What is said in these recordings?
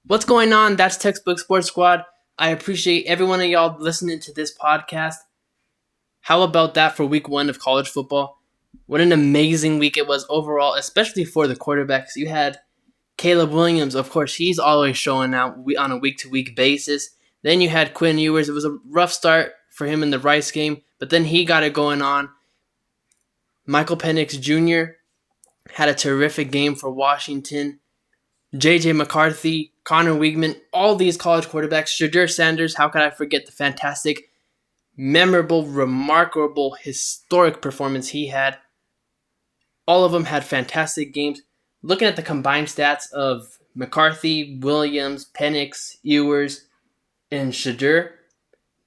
What's going on? That's Textbook Sports Squad. I appreciate every one of y'all listening to this podcast. How about that for week 1 of college football? What an amazing week it was overall, especially for the quarterbacks. You had Caleb Williams, of course, he's always showing out on a week-to-week basis. Then you had Quinn Ewers. It was a rough start for him in the Rice game, but then he got it going on. Michael Penix Jr. had a terrific game for Washington. J.J. McCarthy, Connor Weigman, all these college quarterbacks. Shedeur Sanders, how could I forget the fantastic, memorable, remarkable, historic performance he had. All of them had fantastic games. Looking at the combined stats of McCarthy, Williams, Penix, Ewers, and Shedeur,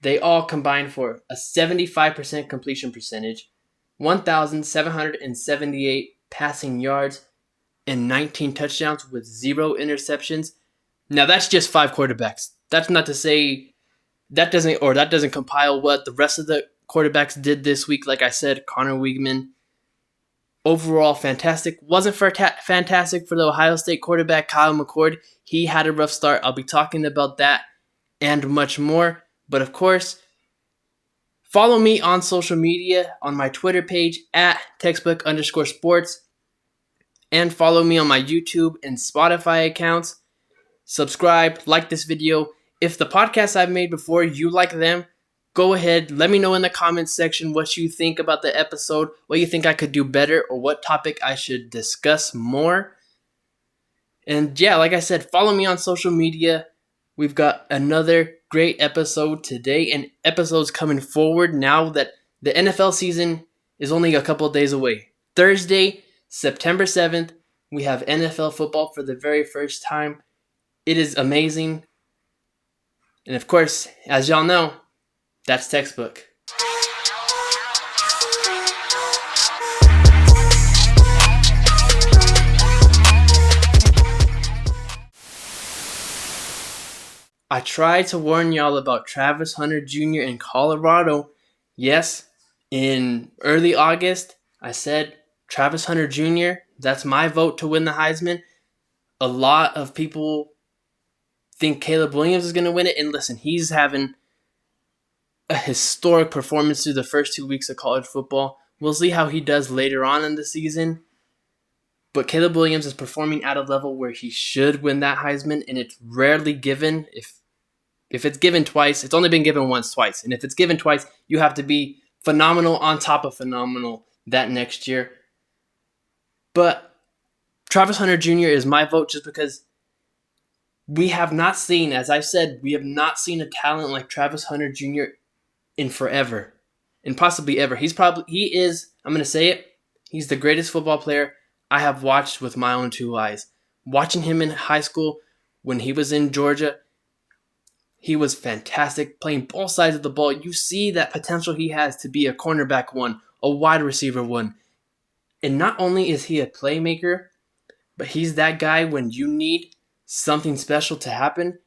they all combined for a 75% completion percentage, 1,778 passing yards, and 19 touchdowns with 0 interceptions. Now that's just 5 quarterbacks. That's not to say that doesn't compile what the rest of the quarterbacks did this week. Like I said, Connor Weigman, overall fantastic. Wasn't fantastic for the Ohio State quarterback Kyle McCord. He had a rough start. I'll be talking about that and much more. But of course, follow me on social media on my Twitter page at textbook_sports. And follow me on my YouTube and Spotify accounts. Subscribe, like this video. If the podcasts I've made before, you like them, go ahead. Let me know in the comments section what you think about the episode, what you think I could do better, or what topic I should discuss more. And yeah, like I said, follow me on social media. We've got another great episode today, and episodes coming forward now that the NFL season is only a couple days away. Thursday, September 7th, we have NFL football for the very first time. It is amazing. And of course, as y'all know, that's textbook. I tried to warn y'all about Travis Hunter Jr. in Colorado. Yes, in early August, I said Travis Hunter Jr., that's my vote to win the Heisman. A lot of people think Caleb Williams is going to win it. And listen, he's having a historic performance through the first 2 weeks of college football. We'll see how he does later on in the season. But Caleb Williams is performing at a level where he should win that Heisman, and it's rarely given. If it's given twice, it's only been given twice. And if it's given twice, you have to be phenomenal on top of phenomenal that next year. But Travis Hunter Jr. is my vote just because we have not seen, as I said, we have not seen a talent like Travis Hunter Jr. in forever. And possibly ever. He is, I'm going to say it, he's the greatest football player I have watched with my own 2 eyes. Watching him in high school when he was in Georgia, he was fantastic, playing both sides of the ball. You see that potential he has to be a cornerback 1, a wide receiver 1. And not only is he a playmaker, but he's that guy when you need something special to happen,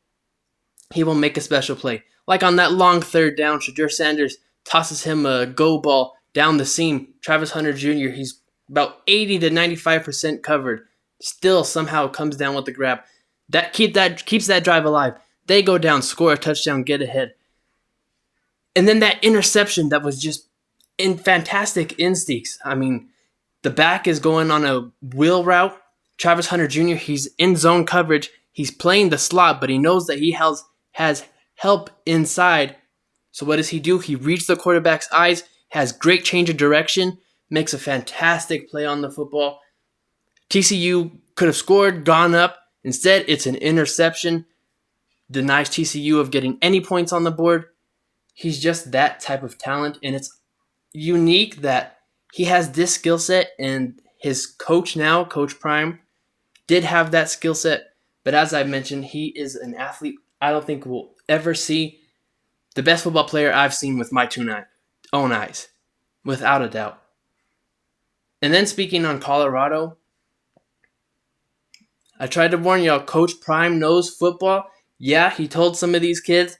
he will make a special play. Like on that long third down, Shedeur Sanders tosses him a go ball down the seam. Travis Hunter Jr., he's about 80 to 95% covered. Still somehow comes down with the grab. That keeps that drive alive. They go down, score a touchdown, get ahead. And then that interception that was just in fantastic instincts. I mean, the back is going on a wheel route. Travis Hunter Jr., he's in zone coverage. He's playing the slot, but he knows that he has help inside. So what does he do? He reads the quarterback's eyes, has great change of direction, makes a fantastic play on the football. TCU could have scored, gone up. Instead, it's an interception. Denies TCU of getting any points on the board. He's just that type of talent, and it's unique that he has this skill set, and his coach now, Coach Prime, did have that skill set. But as I mentioned, he is an athlete I don't think we'll ever see. The best football player I've seen with my own eyes, without a doubt. And then speaking on Colorado, I tried to warn y'all, Coach Prime knows football. Yeah, he told some of these kids,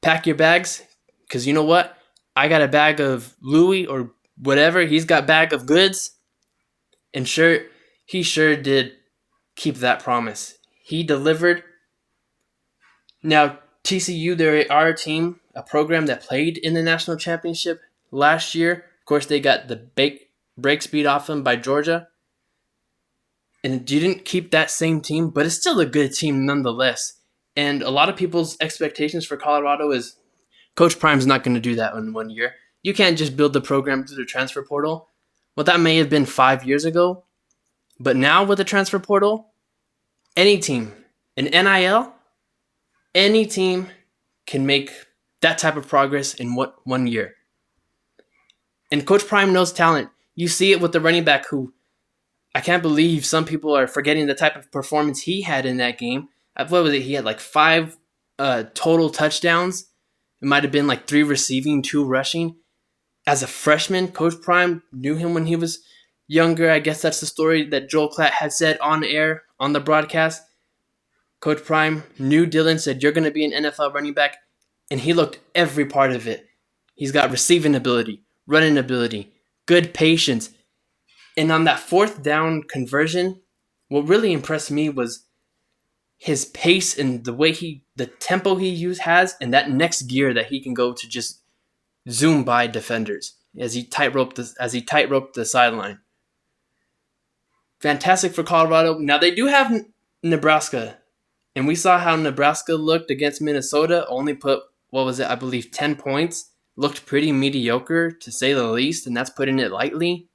pack your bags, because you know what? I got a bag of Louis or whatever. He's got a bag of goods. And he sure did keep that promise. He delivered Now, TCU, they are a team, a program that played in the national championship last year. Of course, they got the break speed off them by Georgia. And you didn't keep that same team, but it's still a good team nonetheless. And a lot of people's expectations for Colorado is Coach Prime's not going to do that in 1 year. You can't just build the program through the transfer portal. Well, that may have been 5 years ago. But now with the transfer portal, any team, an NIL, any team can make that type of progress in 1 year. And Coach Prime knows talent. You see it with the running back who I can't believe some people are forgetting the type of performance he had in that game. What was it? He had like 5 total touchdowns. It might have been like 3 receiving, 2 rushing. As a freshman, Coach Prime knew him when he was younger. I guess that's the story that Joel Klatt had said on air on the broadcast. Coach Prime knew Dylan, said, "You're going to be an NFL running back." And he looked every part of it. He's got receiving ability, running ability, good patience. And on that 4th down conversion, what really impressed me was his pace and the tempo he has, and that next gear that he can go to just zoom by defenders as he tightrope the sideline. Fantastic for Colorado. Now they do have Nebraska, and we saw how Nebraska looked against Minnesota. Only put, I believe 10 points. Looked pretty mediocre to say the least, and that's putting it lightly.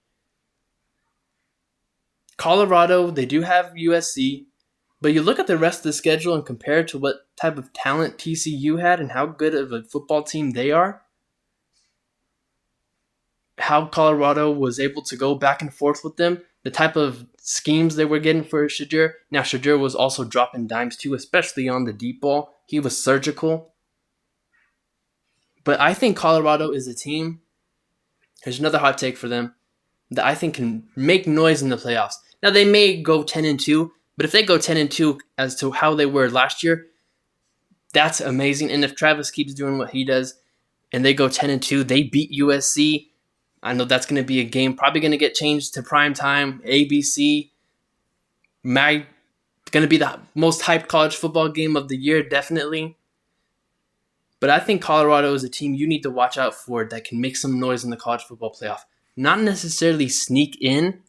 Colorado, they do have USC, but you look at the rest of the schedule and compare it to what type of talent TCU had and how good of a football team they are. How Colorado was able to go back and forth with them, the type of schemes they were getting for Shadur. Now, Shadur was also dropping dimes too, especially on the deep ball. He was surgical. But I think Colorado is a team, here's another hot take for them, that I think can make noise in the playoffs. Now, they may go 10-2, but if they go 10-2 as to how they were last year, that's amazing. And if Travis keeps doing what he does and they go 10-2, they beat USC. I know that's going to be a game probably going to get changed to primetime, ABC. Going to be the most hyped college football game of the year, definitely. But I think Colorado is a team you need to watch out for that can make some noise in the college football playoff. Not necessarily sneak in,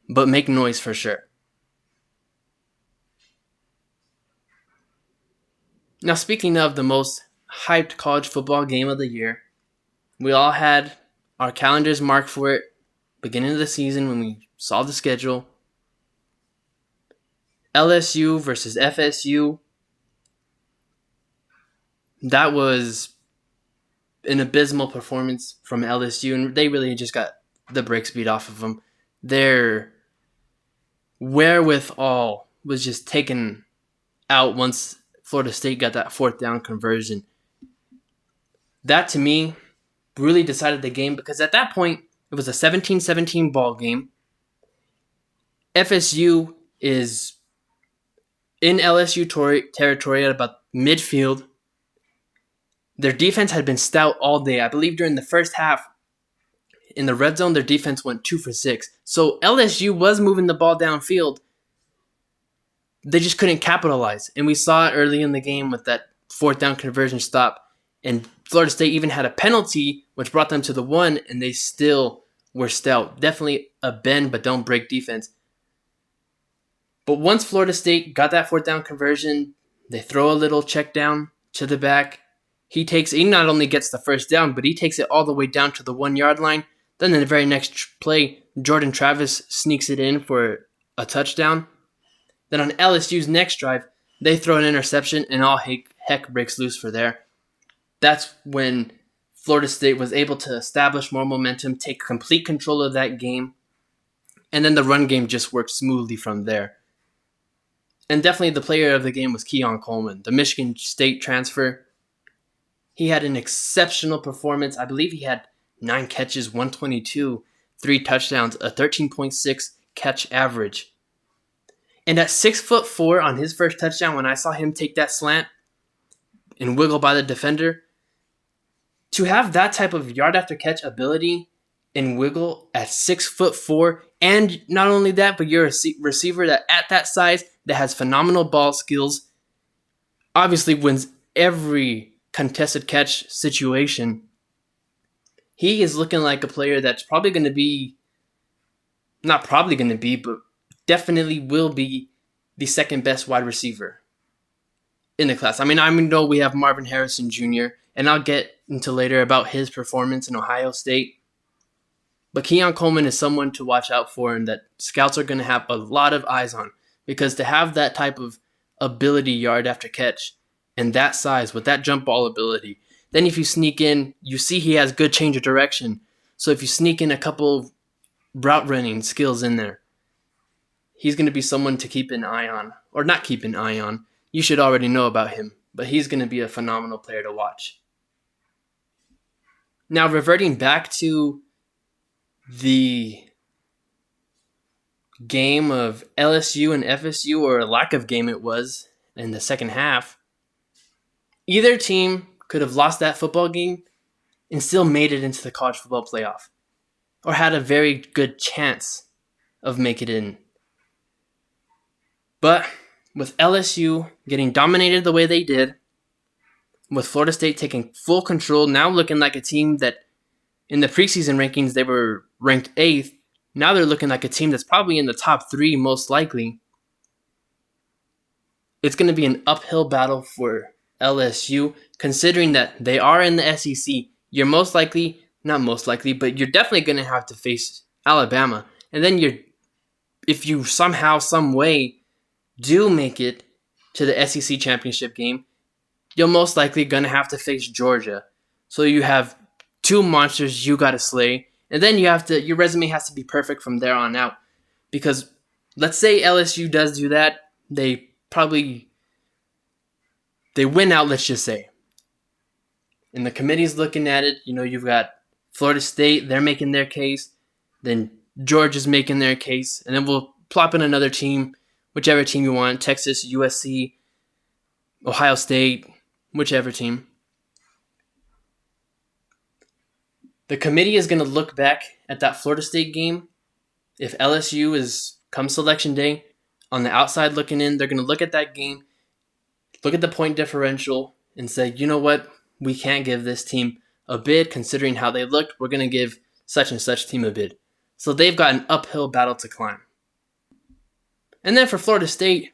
but make noise for sure. Now, speaking of the most hyped college football game of the year, we all had our calendars marked for it beginning of the season when we saw the schedule. LSU versus FSU. That was an abysmal performance from LSU, and they really just got the break speed off of them. Their wherewithal was just taken out once Florida State got that 4th down conversion. That, to me, really decided the game because at that point, it was a 17-17 ball game. FSU is in LSU territory at about midfield. Their defense had been stout all day. I believe during the first half, in the red zone, their defense went 2 for 6. So LSU was moving the ball downfield. They just couldn't capitalize. And we saw it early in the game with that 4th down conversion stop. And Florida State even had a penalty, which brought them to the 1, and they still were stout. Definitely a bend, but don't break defense. But once Florida State got that 4th down conversion, they throw a little check down to the back. He not only gets the 1st down, but he takes it all the way down to the 1-yard line. Then in the very next play, Jordan Travis sneaks it in for a touchdown. Then on LSU's next drive, they throw an interception, and all heck breaks loose for there. That's when Florida State was able to establish more momentum, take complete control of that game, and then the run game just worked smoothly from there. And definitely the player of the game was Keon Coleman, the Michigan State transfer. He had an exceptional performance. I believe he had 9 catches, 122, 3 touchdowns, a 13.6 catch average. And at 6'4" on his first touchdown, when I saw him take that slant and wiggle by the defender, to have that type of yard after catch ability and wiggle at 6'4", and not only that, but you're a receiver that at that size that has phenomenal ball skills, obviously wins every contested catch situation. He is looking like a player that's probably going to be, not probably going to be, but definitely will be the second best wide receiver in the class. I know we have Marvin Harrison Jr., and I'll get into later about his performance in Ohio State. But Keon Coleman is someone to watch out for and that scouts are going to have a lot of eyes on, because to have that type of ability yard after catch and that size with that jump ball ability, then if you sneak in, you see he has good change of direction. So if you sneak in a couple route running skills in there, he's going to be someone to keep an eye on, or not keep an eye on. You should already know about him, but he's going to be a phenomenal player to watch. Now, reverting back to the game of LSU and FSU, or a lack of game it was in the second half, either team could have lost that football game and still made it into the college football playoff, or had a very good chance of making it in. But with LSU getting dominated the way they did, with Florida State taking full control, now looking like a team that in the preseason rankings they were ranked 8th, now they're looking like a team that's probably in the top 3 most likely. It's going to be an uphill battle for LSU, considering that they are in the SEC. You're most likely, not most likely, but you're definitely going to have to face Alabama. And then if you somehow, some way do make it to the SEC championship game, you're most likely going to have to face Georgia. So you have 2 monsters you got to slay. And then your resume has to be perfect from there on out. Because let's say LSU does do that, they win out, let's just say. And the committee's looking at it. You've got Florida State, they're making their case. Then Georgia's making their case. And then we'll plop in another team, whichever team you want, Texas, USC, Ohio State, whichever team. The committee is going to look back at that Florida State game. If LSU is, come selection day, on the outside looking in, they're going to look at that game, look at the point differential, and say, you know what? We can't give this team a bid considering how they looked. We're going to give such and such team a bid. So they've got an uphill battle to climb. And then for Florida State,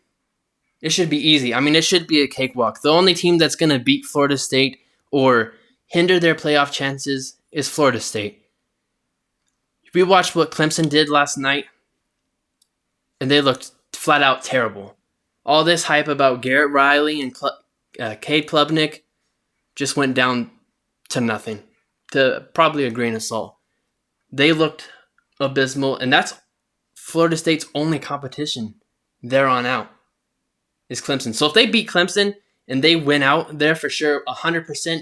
it should be easy. It should be a cakewalk. The only team that's going to beat Florida State or hinder their playoff chances is Florida State. We watched what Clemson did last night, and they looked flat out terrible. All this hype about Garrett Riley and Cade Klubnik just went down to nothing, to probably a grain of salt. They looked abysmal, and that's Florida State's only competition there on out is Clemson. So if they beat Clemson and they win out, they're for sure 100%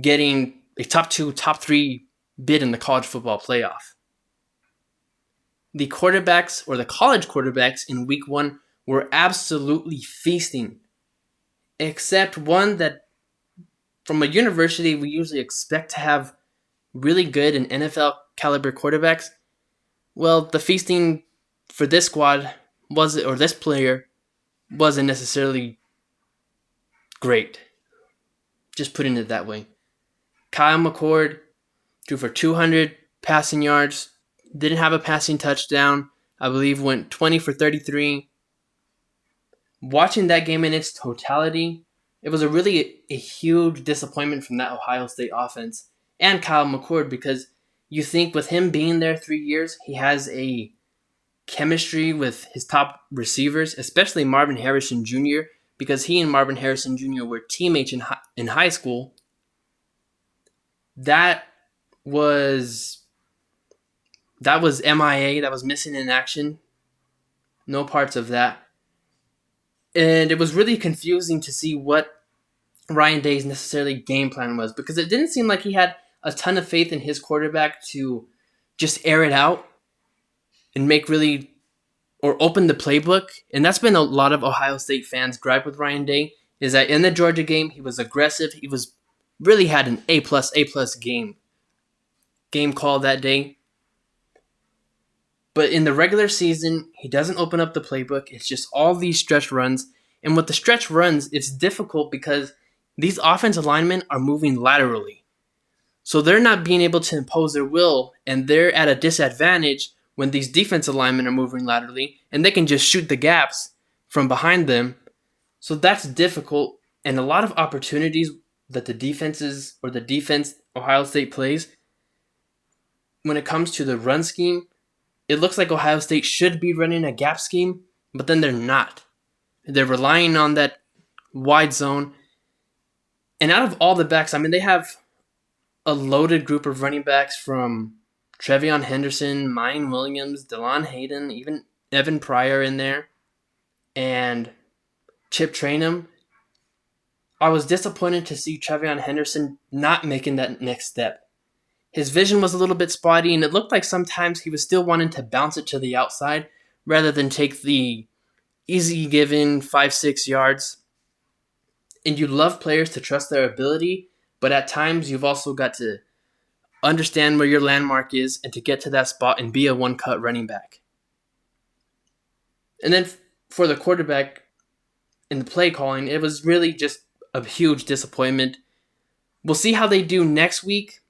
getting a top 2, top 3 bid in the college football playoff. The quarterbacks, or the college quarterbacks in week 1, were absolutely feasting, except one that from a university we usually expect to have really good and NFL caliber quarterbacks. Well, the feasting for this squad this player wasn't necessarily great. Just putting it that way. Kyle McCord threw for 200 passing yards, didn't have a passing touchdown. I believe went 20 for 33. Watching that game in its totality, it was a huge disappointment from that Ohio State offense and Kyle McCord, because you think with him being there 3 years, he has a chemistry with his top receivers, especially Marvin Harrison Jr., because he and Marvin Harrison Jr. were teammates in high school. That was MIA. That was missing in action. No parts of that. And it was really confusing to see what Ryan Day's necessarily game plan was, because it didn't seem like he had a ton of faith in his quarterback to just air it out and open the playbook. And that's been a lot of Ohio State fans' gripe with Ryan Day, is that in the Georgia game, he was aggressive. He really had an A+ game call that day. But in the regular season, he doesn't open up the playbook. It's just all these stretch runs. And with the stretch runs, it's difficult because these offensive linemen are moving laterally. So they're not being able to impose their will, and they're at a disadvantage when these defensive linemen are moving laterally, and they can just shoot the gaps from behind them. So that's difficult, and a lot of opportunities that the defense Ohio State plays, when it comes to the run scheme, it looks like Ohio State should be running a gap scheme, but then they're not. They're relying on that wide zone. And out of all the backs, I mean, they have a loaded group of running backs from Trevion Henderson, Mine Williams, DeLon Hayden, even Evan Pryor in there, and Chip Trainum. I was disappointed to see Trevion Henderson not making that next step. His vision was a little bit spotty, and it looked like sometimes he was still wanting to bounce it to the outside rather than take the easy given 5-6 yards. And you love players to trust their ability, but at times you've also got to understand where your landmark is and to get to that spot and be a one-cut running back. And then for the quarterback in the play calling, it was really just a huge disappointment. We'll see how they do next week.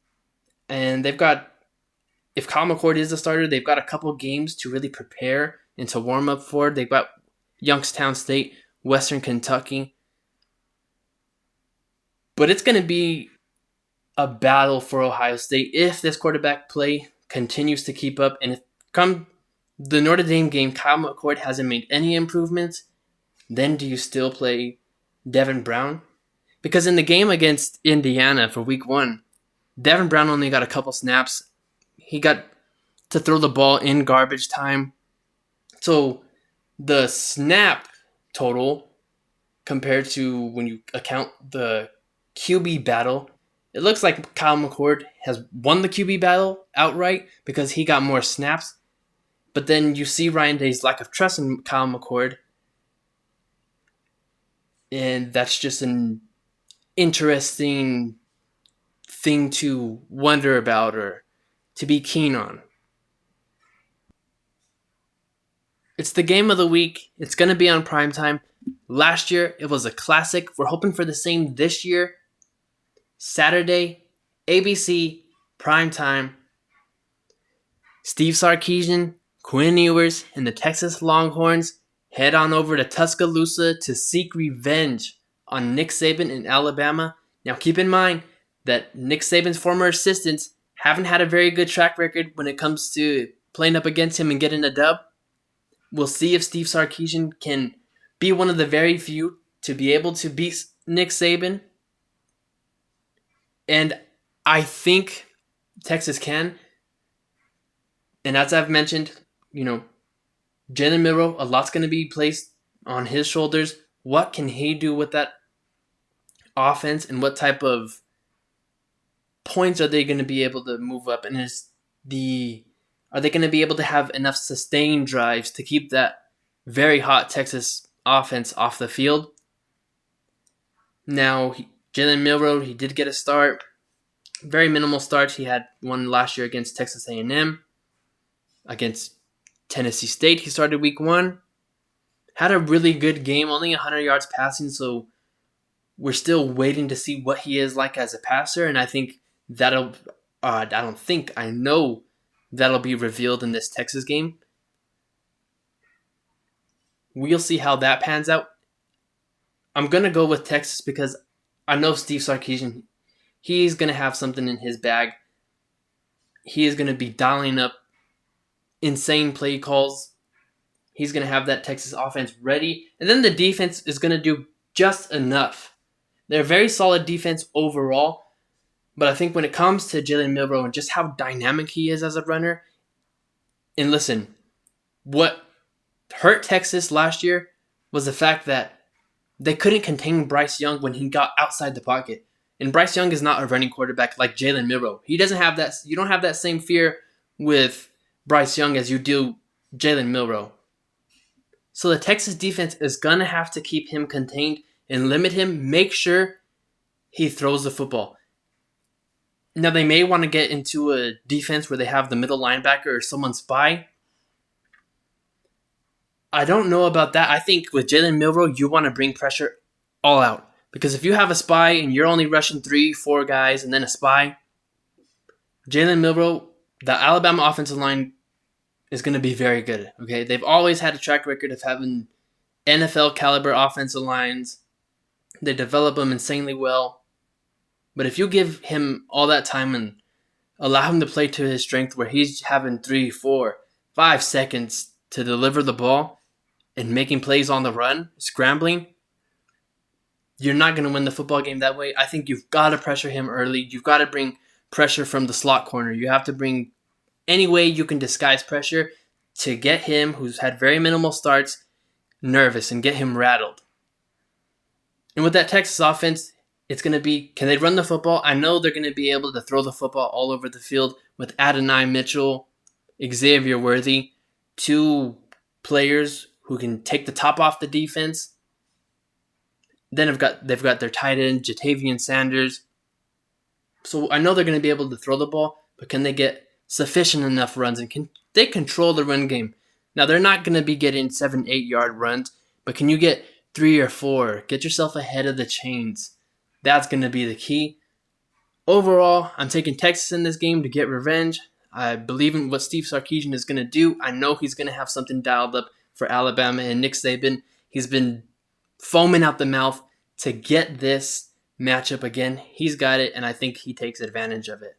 And they've got, if Kyle McCord is the starter, they've got a couple games to really prepare and to warm up for. They've got Youngstown State, Western Kentucky. But it's going to be a battle for Ohio State if this quarterback play continues to keep up. And if come the Notre Dame game, Kyle McCord hasn't made any improvements, then do you still play Devin Brown? Because in the game against Indiana for week 1, Devin Brown only got a couple snaps. He got to throw the ball in garbage time. So the snap total compared to when you account the QB battle, it looks like Kyle McCord has won the QB battle outright because he got more snaps. But then you see Ryan Day's lack of trust in Kyle McCord. And that's just an interesting thing to wonder about or to be keen on. It's the game of the week. It's going to be on primetime. Last year, it was a classic. We're hoping for the same this year. Saturday, ABC, primetime. Steve Sarkisian, Quinn Ewers, and the Texas Longhorns head on over to Tuscaloosa to seek revenge on Nick Saban in Alabama. Now keep in mind that Nick Saban's former assistants haven't had a very good track record when it comes to playing up against him and getting a dub. We'll see if Steve Sarkisian can be one of the very few to be able to beat Nick Saban. And I think Texas can. And as I've mentioned, Jalen Milroe, a lot's going to be placed on his shoulders. What can he do with that offense, and what type of points are they going to be able to move up? And are they going to be able to have enough sustained drives to keep that very hot Texas offense off the field? Now, Jalen Milroe, he did get a start. Very minimal starts. He had one last year against Texas A&M. Against Tennessee State, he started week 1. Had a really good game, only 100 yards passing, so we're still waiting to see what he is like as a passer, and I think I know that'll be revealed in this Texas game. We'll see how that pans out. I'm going to go with Texas because I know Steve Sarkisian, he's going to have something in his bag. He is going to be dialing up insane play calls. He's going to have that Texas offense ready. And then the defense is going to do just enough. They're a very solid defense overall. But I think when it comes to Jalen Milroe and just how dynamic he is as a runner, and listen, what hurt Texas last year was the fact that they couldn't contain Bryce Young when he got outside the pocket. And Bryce Young is not a running quarterback like Jalen Milroe. He doesn't have that. You don't have that same fear with Bryce Young as you do Jalen Milroe. So the Texas defense is going to have to keep him contained and limit him. Make sure he throws the football. Now, they may want to get into a defense where they have the middle linebacker or someone spy. I don't know about that. I think with Jalen Milroe, you want to bring pressure all out. Because if you have a spy and you're only rushing 3, 4 guys and then a spy, Jalen Milroe, the Alabama offensive line is going to be very good. Okay, they've always had a track record of having NFL caliber offensive lines. They develop them insanely well. But if you give him all that time and allow him to play to his strength, where he's having 3, 4, 5 seconds to deliver the ball and making plays on the run, scrambling, you're not going to win the football game that way. I think you've got to pressure him early. You've got to bring pressure from the slot corner. You have to bring any way you can disguise pressure to get him, who's had very minimal starts, nervous and get him rattled. And with that Texas offense, it's going to be, can they run the football? I know they're going to be able to throw the football all over the field with Adonai Mitchell, Xavier Worthy, 2 players who can take the top off the defense. Then they've got their tight end, Jatavian Sanders. So I know they're going to be able to throw the ball, but can they get sufficient enough runs? And can they control the run game? Now, they're not going to be getting 7, 8 yard runs, but can you get 3 or 4? Get yourself ahead of the chains. That's going to be the key. Overall, I'm taking Texas in this game to get revenge. I believe in what Steve Sarkisian is going to do. I know he's going to have something dialed up for Alabama and Nick Saban. He's been foaming out the mouth to get this matchup again. He's got it, and I think he takes advantage of it.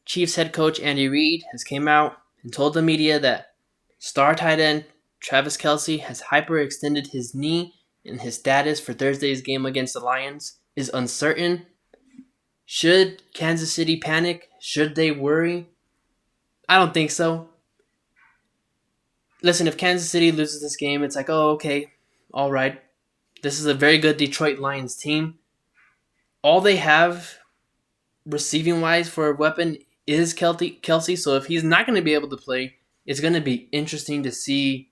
Chiefs head coach Andy Reid has came out and told the media that star tight end Travis Kelce has hyperextended his knee and his status for Thursday's game against the Lions is uncertain. Should Kansas City panic? Should they worry? I don't think so. Listen, if Kansas City loses this game, it's like, oh, okay, all right. This is a very good Detroit Lions team. All they have receiving-wise for a weapon is Kelce, so if he's not going to be able to play, it's going to be interesting to see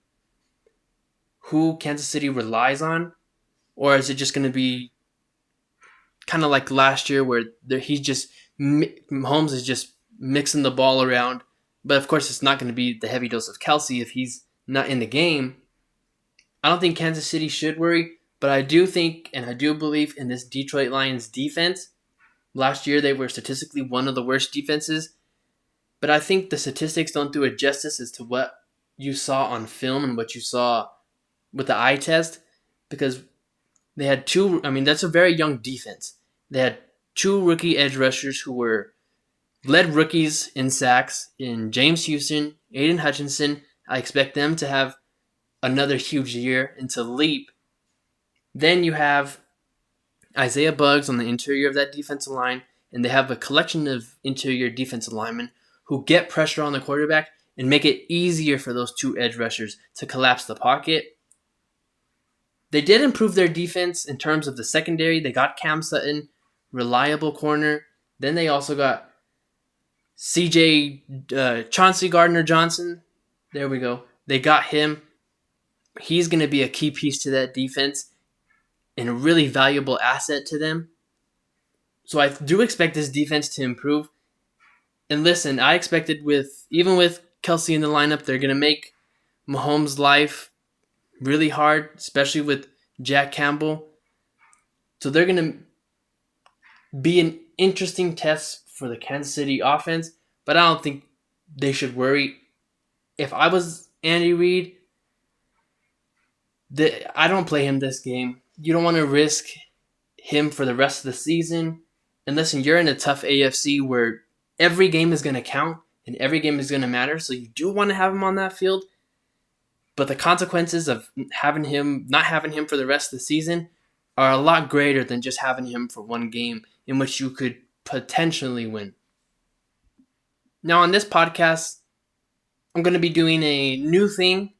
who Kansas City relies on, or is it just going to be kind of like last year where Mahomes is just mixing the ball around, but of course it's not going to be the heavy dose of Kelce if he's not in the game. I don't think Kansas City should worry, but I do think and I do believe in this Detroit Lions defense. Last year they were statistically one of the worst defenses, but I think the statistics don't do it justice as to what you saw on film and what you saw with the eye test, because they had that's a very young defense. They had 2 rookie edge rushers who were led rookies in sacks in James Houston, Aiden Hutchinson. I expect them to have another huge year and to leap. Then you have Isaiah Buggs on the interior of that defensive line, and they have a collection of interior defensive linemen who get pressure on the quarterback and make it easier for those 2 edge rushers to collapse the pocket. They did improve their defense in terms of the secondary. They got Cam Sutton, reliable corner. Then they also got Chauncey Gardner-Johnson. There we go. They got him. He's going to be a key piece to that defense and a really valuable asset to them. So I do expect this defense to improve. And listen, I expected even with Kelce in the lineup, they're going to make Mahomes' life really hard, especially with Jack Campbell. So they're going to be an interesting test for the Kansas City offense, but I don't think they should worry. If I was Andy Reid, I don't play him this game. You don't want to risk him for the rest of the season. And listen, you're in a tough AFC where every game is going to count and every game is going to matter, so you do want to have him on that field. But the consequences of not having him for the rest of the season are a lot greater than just having him for one game in which you could potentially win. Now on this podcast, I'm going to be doing a new thing,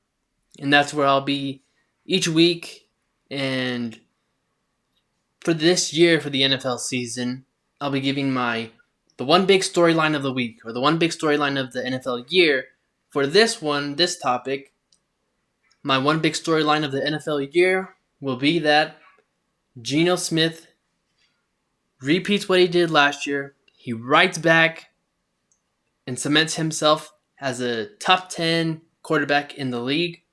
and that's where I'll be each week. And for this year, for the NFL season, I'll be giving the one big storyline of the week, or the one big storyline of the NFL year. For this topic, my one big storyline of the NFL year will be that Geno Smith repeats what he did last year. He writes back and cements himself as a top 10 quarterback in the league.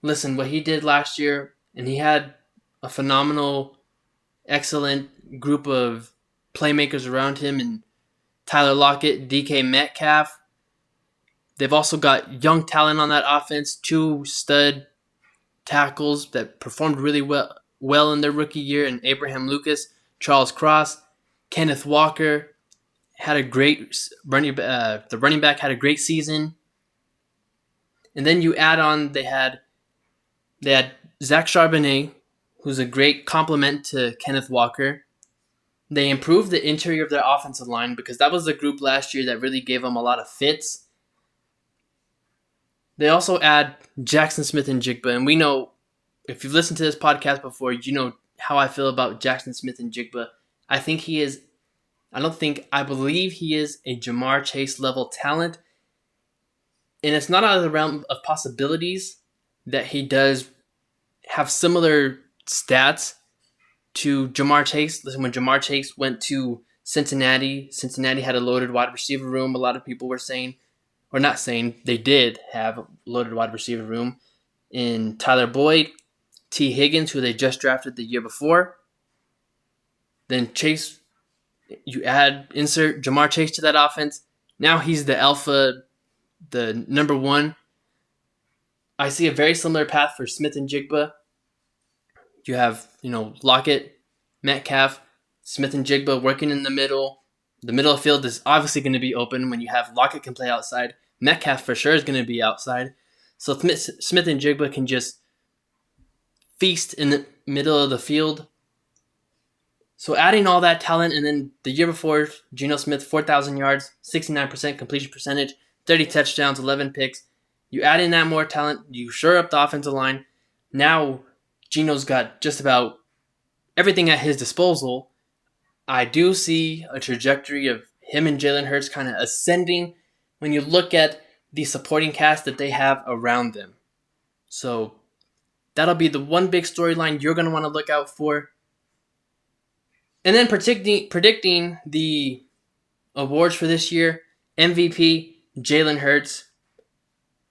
Listen, what he did last year, and he had a phenomenal, excellent group of playmakers around him, and Tyler Lockett, DK Metcalf. They've also got young talent on that offense, 2 stud tackles that performed really well in their rookie year, and Abraham Lucas, Charles Cross, Kenneth Walker had a great the running back had a great season. And then you add on they had Zach Charbonnet, who's a great complement to Kenneth Walker. They improved the interior of their offensive line because that was the group last year that really gave them a lot of fits. They also add Jackson Smith-Njigba, and we know, if you've listened to this podcast before, you know how I feel about Jackson Smith-Njigba. I believe he is a Jamar Chase level talent, and it's not out of the realm of possibilities that he does have similar stats to Jamar Chase. Listen, when Jamar Chase went to Cincinnati had a loaded wide receiver room. A lot of people were saying, or not saying, they did have a loaded wide receiver room in Tyler Boyd, T. Higgins, who they just drafted the year before. Then Chase, you insert Jamar Chase to that offense. Now he's the alpha, the number one. I see a very similar path for Smith-Njigba. You have, Lockett, Metcalf, Smith-Njigba working in the middle. The middle of the field is obviously going to be open when you have Lockett can play outside. Metcalf for sure is going to be outside. So Smith-Njigba can just feast in the middle of the field. So adding all that talent, and then the year before, Geno Smith, 4,000 yards, 69% completion percentage, 30 touchdowns, 11 picks. You add in that more talent, you shore up the offensive line. Now Geno's got just about everything at his disposal. I do see a trajectory of him and Jalen Hurts kind of ascending when you look at the supporting cast that they have around them. So that'll be the one big storyline you're going to want to look out for. And then predicting the awards for this year, MVP, Jalen Hurts.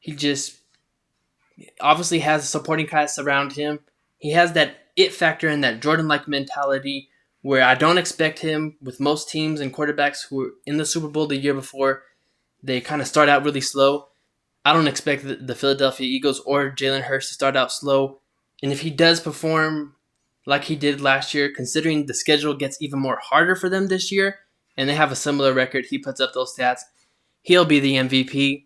He just obviously has a supporting cast around him. He has that it factor and that Jordan-like mentality where I don't expect him, with most teams and quarterbacks who were in the Super Bowl the year before, they kind of start out really slow. I don't expect the Philadelphia Eagles or Jalen Hurts to start out slow. And if he does perform like he did last year, considering the schedule gets even more harder for them this year, and they have a similar record, he puts up those stats, he'll be the MVP.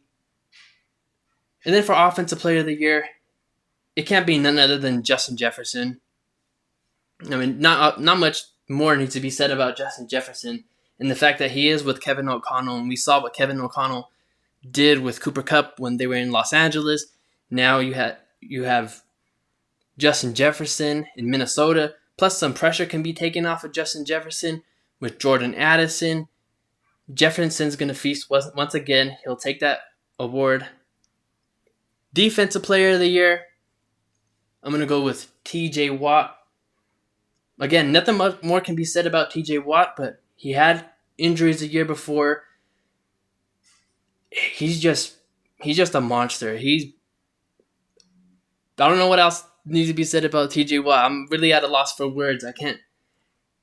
And then for Offensive Player of the Year, it can't be none other than Justin Jefferson. I mean, not much more needs to be said about Justin Jefferson and the fact that he is with Kevin O'Connell, and we saw what Kevin O'Connell did with Cooper Kupp when they were in Los Angeles. Now you have Justin Jefferson in Minnesota, plus some pressure can be taken off of Justin Jefferson with Jordan Addison. Jefferson's going to feast once again. He'll take that award. Defensive Player of the Year, I'm going to go with TJ Watt. Again, nothing much more can be said about TJ Watt, but he had injuries the year before. He's just a monster. I don't know what else needs to be said about TJ Watt. I'm really at a loss for words. I can't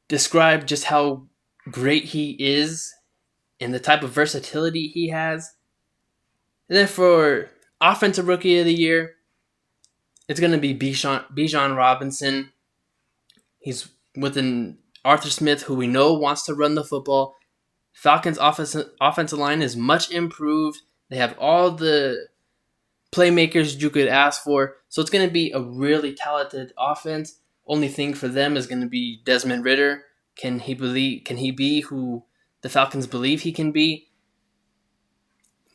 describe just how great he is and the type of versatility he has. And then for Offensive Rookie of the Year, it's going to be Bijan Robinson. He's with an Arthur Smith, who we know wants to run the football. Falcons' offensive line is much improved. They have all the playmakers you could ask for. So it's going to be a really talented offense. Only thing for them is going to be Desmond Ridder. Can he be who the Falcons believe he can be?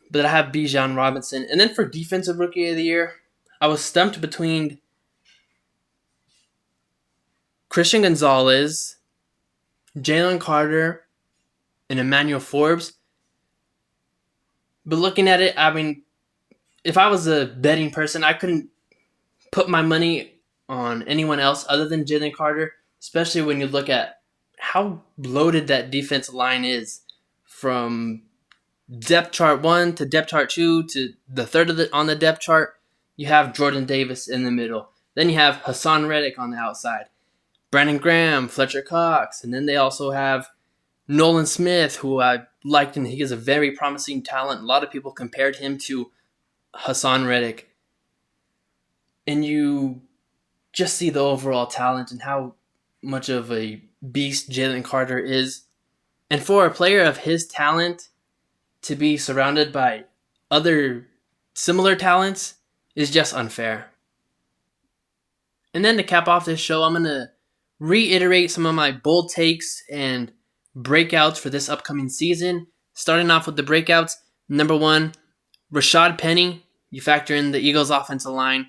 But I have Bijan Robinson. And then for Defensive Rookie of the Year, I was stumped between Christian Gonzalez, Jalen Carter, and Emmanuel Forbes. But looking at it, I mean, if I was a betting person, I couldn't put my money on anyone else other than Jalen Carter, especially when you look at how loaded that defensive line is from depth chart 1 to depth chart 2 to the third on the depth chart, you have Jordan Davis in the middle. Then you have Hassan Reddick on the outside, Brandon Graham, Fletcher Cox, and then they also have Nolan Smith, who I liked, and he is a very promising talent. A lot of people compared him to Hassan Reddick. And you just see the overall talent and how much of a beast Jalen Carter is. And for a player of his talent to be surrounded by other similar talents is just unfair. And then to cap off this show, I'm going to reiterate some of my bold takes and breakouts for this upcoming season. Starting off with the breakouts, number 1, Rashad Penny. You factor in the Eagles' offensive line,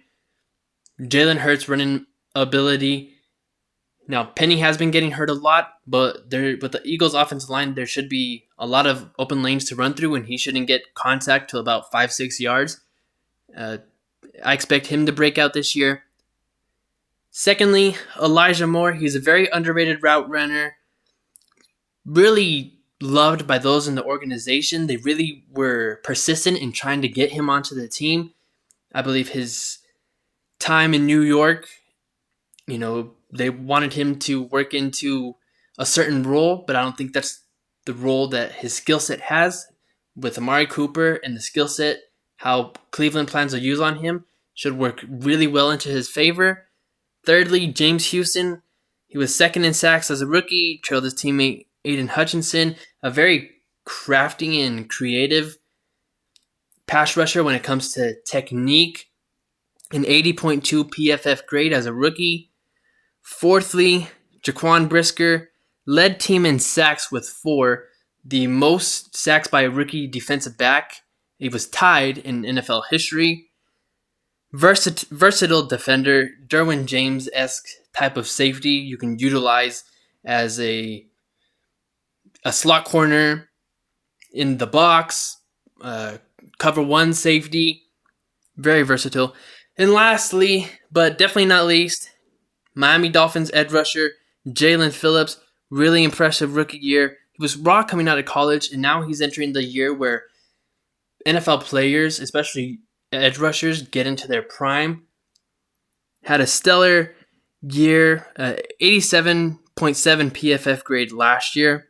Jalen Hurts' running ability. Now, Penny has been getting hurt a lot, but with the Eagles' offensive line, there should be a lot of open lanes to run through, and he shouldn't get contact till about 5-6 yards. I expect him to break out this year. Secondly, Elijah Moore. He's a very underrated route runner. Really loved by those in the organization. They really were persistent in trying to get him onto the team. I believe his time in New York, they wanted him to work into a certain role, but I don't think that's the role that his skill set has. With Amari Cooper and the skill set, how Cleveland plans to use on him should work really well into his favor. Thirdly, James Houston. He was second in sacks as a rookie, trailed his teammate Aiden Hutchinson, a very crafty and creative pass rusher when it comes to technique. An 80.2 PFF grade as a rookie. Fourthly, Jaquan Brisker led team in sacks with 4, the most sacks by a rookie defensive back. He was tied in NFL history. Versatile defender, Derwin James-esque type of safety you can utilize as a slot corner in the box, cover 1 safety, very versatile. And lastly, but definitely not least, Miami Dolphins edge rusher Jalen Phillips, really impressive rookie year. He was raw coming out of college, and now he's entering the year where NFL players, especially edge rushers, get into their prime. Had a stellar year, 87.7 PFF grade last year.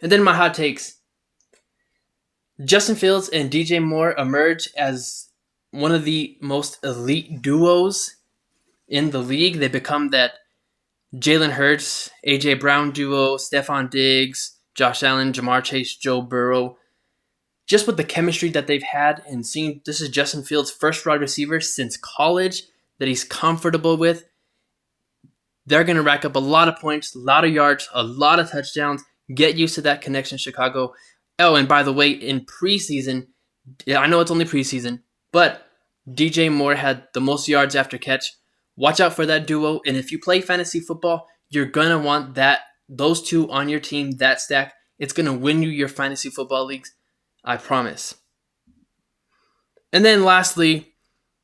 And then my hot takes. Justin Fields and DJ Moore emerge as one of the most elite duos in the league. They become that Jalen Hurts, A.J. Brown duo, Stephon Diggs, Josh Allen, Jamar Chase, Joe Burrow. Just with the chemistry that they've had and seeing this is Justin Fields' first wide receiver since college that he's comfortable with, they're going to rack up a lot of points, a lot of yards, a lot of touchdowns. Get used to that connection, Chicago. Oh, and by the way, in preseason, I know it's only preseason, but DJ Moore had the most yards after catch. Watch out for that duo, and if you play fantasy football, you're going to want those two on your team, that stack. It's going to win you your fantasy football leagues, I promise. And then lastly,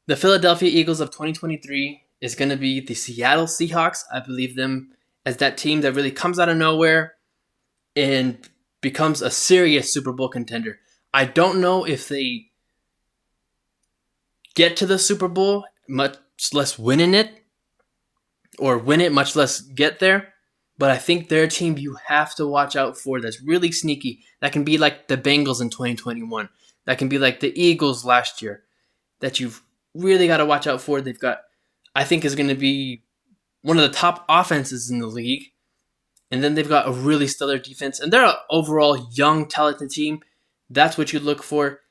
the Philadelphia Eagles of 2023 is going to be the Seattle Seahawks. I believe them as that team that really comes out of nowhere and becomes a serious Super Bowl contender. I don't know if they get to the Super Bowl, much less winning it, or win it, much less get there. But I think they're a team you have to watch out for that's really sneaky. That can be like the Bengals in 2021. That can be like the Eagles last year that you've really got to watch out for. They've got, I think, is going to be one of the top offenses in the league. And then they've got a really stellar defense. And they're an overall young, talented team. That's what you look for.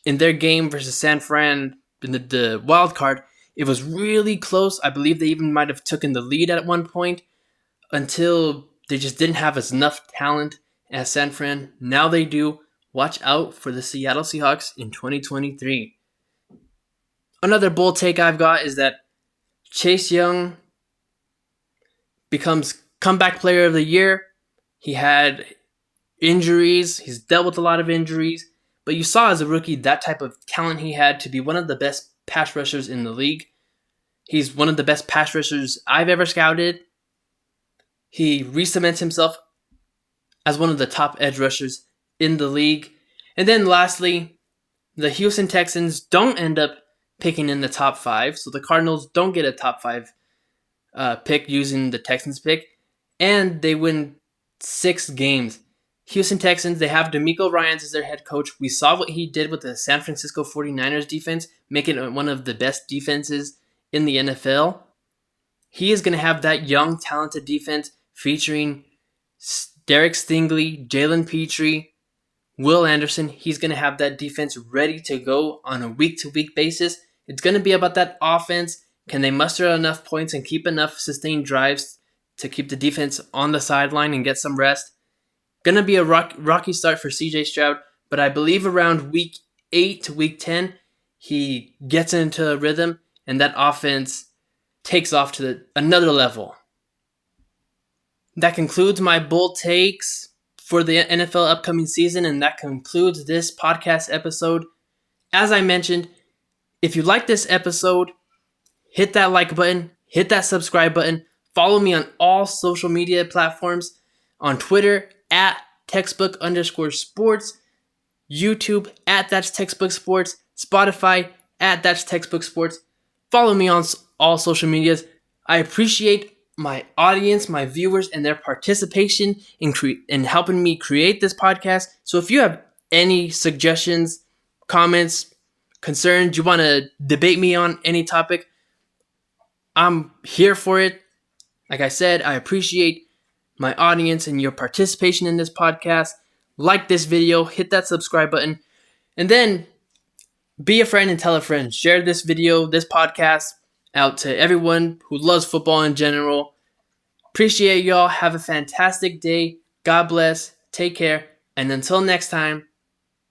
In their game versus San Fran in the wild card, it was really close. I believe they even might have taken the lead at one point until they just didn't have as enough talent as San Fran. Now they do. Watch out for the Seattle Seahawks in 2023. Another bold take I've got is that Chase Young becomes comeback player of the year. He had injuries. He's dealt with a lot of injuries. But you saw as a rookie that type of talent he had to be one of the best pass rushers in the league. He's one of the best pass rushers I've ever scouted. He re-cements himself as one of the top edge rushers in the league. And then lastly, the Houston Texans don't end up picking in the top 5, so the Cardinals don't get a top 5 pick using the Texans pick, and they win 6 games. Houston Texans, they have DeMeco Ryans as their head coach. We saw what he did with the San Francisco 49ers defense, making it one of the best defenses in the NFL. He is going to have that young, talented defense featuring Derek Stingley, Jalen Petrie, Will Anderson. He's going to have that defense ready to go on a week-to-week basis. It's going to be about that offense. Can they muster enough points and keep enough sustained drives to keep the defense on the sideline and get some rest? Going to be a rocky start for CJ Stroud, but I believe around week 8 to week 10, he gets into a rhythm and that offense takes off to another level. That concludes my bold takes for the NFL upcoming season, and that concludes this podcast episode. As I mentioned, if you like this episode, hit that like button, hit that subscribe button, follow me on all social media platforms, on Twitter at textbook_sports, YouTube at ThatsTextbookSports, Spotify at ThatsTextbookSports. Follow me on all social medias. I appreciate my audience, my viewers, and their participation in helping me create this podcast. So if you have any suggestions, comments, concerns, you want to debate me on any topic, I'm here for it. Like I said, I appreciate my audience and your participation in this podcast. Like this video, hit that subscribe button, and then be a friend and tell a friend. Share this video, this podcast out to everyone who loves football in general. Appreciate y'all. Have a fantastic day. God bless. Take care. And until next time,